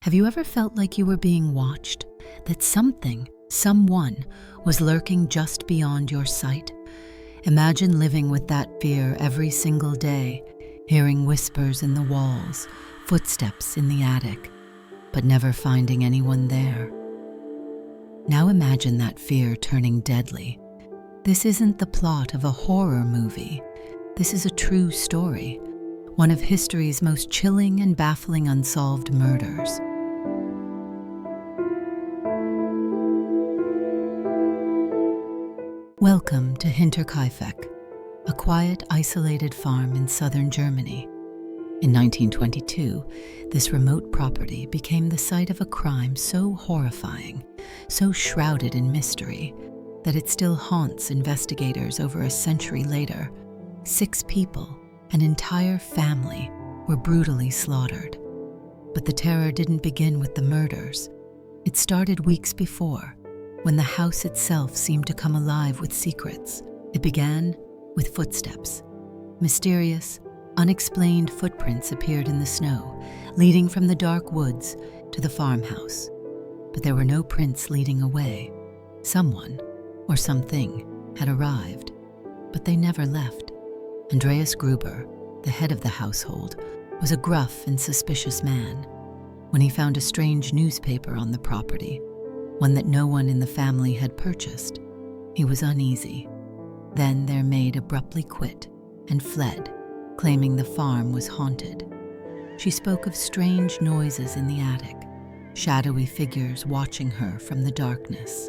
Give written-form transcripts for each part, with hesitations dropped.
Have you ever felt like you were being watched? That something, someone, was lurking just beyond your sight? Imagine living with that fear every single day, hearing whispers in the walls, footsteps in the attic, but never finding anyone there. Now imagine that fear turning deadly. This isn't the plot of a horror movie. This is a true story, one of history's most chilling and baffling unsolved murders. Welcome to Hinterkaifeck, a quiet, isolated farm in southern Germany. In 1922, this remote property became the site of a crime so horrifying, so shrouded in mystery, that it still haunts investigators over a century later. 6 people, an entire family, were brutally slaughtered. But the terror didn't begin with the murders. It started weeks before, when the house itself seemed to come alive with secrets. It began with footsteps. Mysterious, unexplained footprints appeared in the snow, leading from the dark woods to the farmhouse. But there were no prints leading away. Someone, or something, had arrived, but they never left. Andreas Gruber, the head of the household, was a gruff and suspicious man. When he found a strange newspaper on the property, one that no one in the family had purchased, he was uneasy. Then their maid abruptly quit and fled, claiming the farm was haunted. She spoke of strange noises in the attic, shadowy figures watching her from the darkness.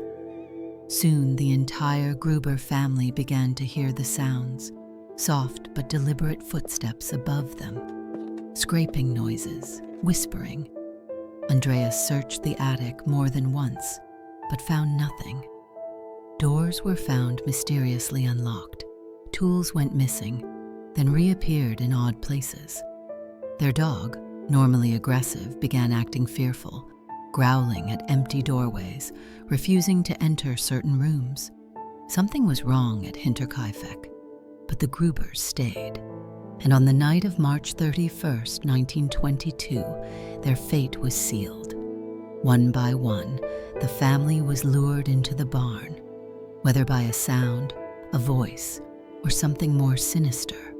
Soon the entire Gruber family began to hear the sounds, soft but deliberate footsteps above them, scraping noises, whispering. Andreas searched the attic more than once, but found nothing. Doors were found mysteriously unlocked. Tools went missing, then reappeared in odd places. Their dog, normally aggressive, began acting fearful, growling at empty doorways, refusing to enter certain rooms. Something was wrong at Hinterkaifeck, but the Grubers stayed. And on the night of March 31st, 1922, their fate was sealed. One by one, the family was lured into the barn, whether by a sound, a voice, or something more sinister.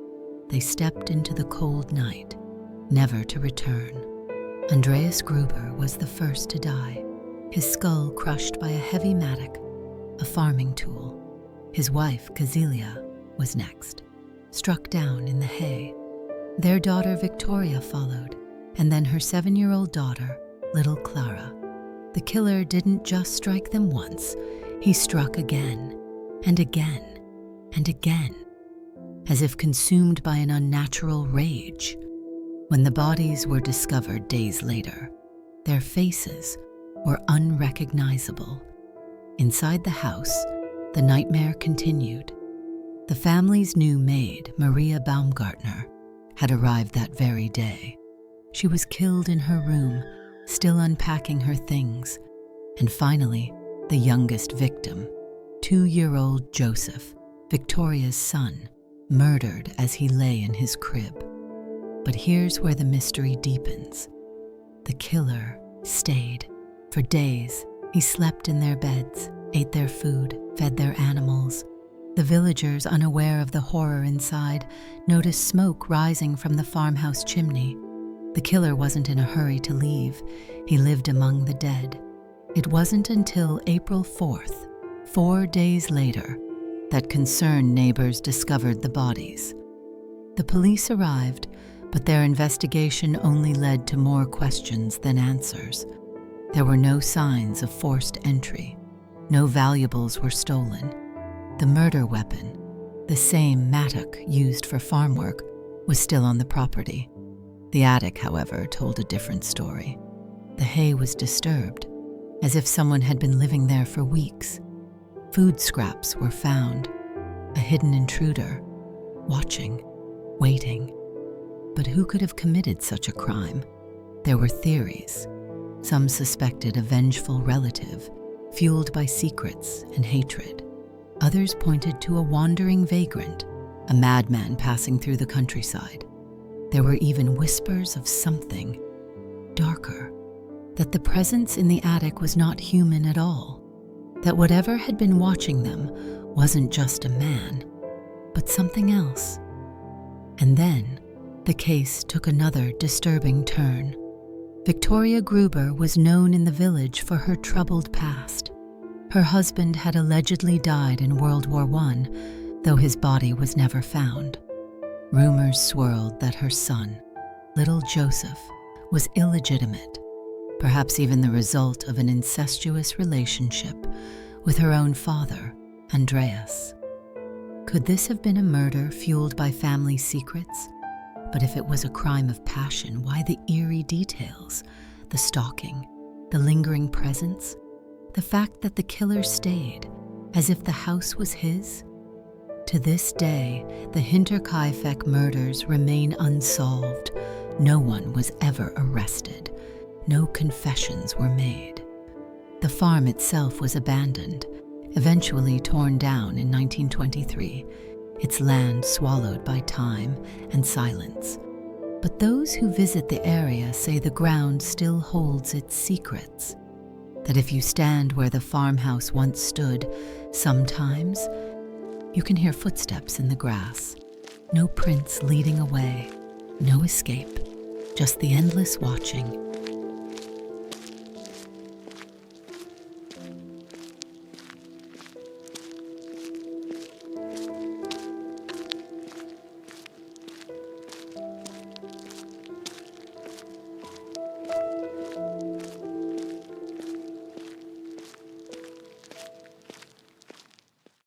They stepped into the cold night, never to return. Andreas Gruber was the first to die, his skull crushed by a heavy mattock, a farming tool. His wife, Kazilia, was next, struck down in the hay. Their daughter Victoria followed, and then her 7-year-old daughter, little Clara. The killer didn't just strike them once, he struck again, and again, and again, as if consumed by an unnatural rage. When the bodies were discovered days later, their faces were unrecognizable. Inside the house, the nightmare continued. The family's new maid, Maria Baumgartner, had arrived that very day. She was killed in her room, still unpacking her things. And finally, the youngest victim, 2-year-old Joseph, Victoria's son, murdered as he lay in his crib. But here's where the mystery deepens. The killer stayed. For days, he slept in their beds, ate their food, fed their animals. The villagers, unaware of the horror inside, noticed smoke rising from the farmhouse chimney. The killer wasn't in a hurry to leave. He lived among the dead. It wasn't until April 4th, 4 days later, that concerned neighbors discovered the bodies. The police arrived, but their investigation only led to more questions than answers. There were no signs of forced entry. No valuables were stolen. The murder weapon, the same mattock used for farm work, was still on the property. The attic, however, told a different story. The hay was disturbed, as if someone had been living there for weeks. Food scraps were found, a hidden intruder, watching, waiting. But who could have committed such a crime? There were theories. Some suspected a vengeful relative, fueled by secrets and hatred. Others pointed to a wandering vagrant, a madman passing through the countryside. There were even whispers of something darker, that the presence in the attic was not human at all, that whatever had been watching them wasn't just a man, but something else. And then the case took another disturbing turn. Victoria Gruber was known in the village for her troubled past. Her husband had allegedly died in World War I, though his body was never found. Rumors swirled that her son, little Joseph, was illegitimate, perhaps even the result of an incestuous relationship with her own father, Andreas. Could this have been a murder fueled by family secrets? But if it was a crime of passion, why the eerie details, the stalking, the lingering presence, the fact that the killer stayed, as if the house was his? To this day, the Hinterkaifeck murders remain unsolved. No one was ever arrested. No confessions were made. The farm itself was abandoned, eventually torn down in 1923, its land swallowed by time and silence. But those who visit the area say the ground still holds its secrets, that if you stand where the farmhouse once stood, sometimes you can hear footsteps in the grass. No prints leading away, no escape, just the endless watching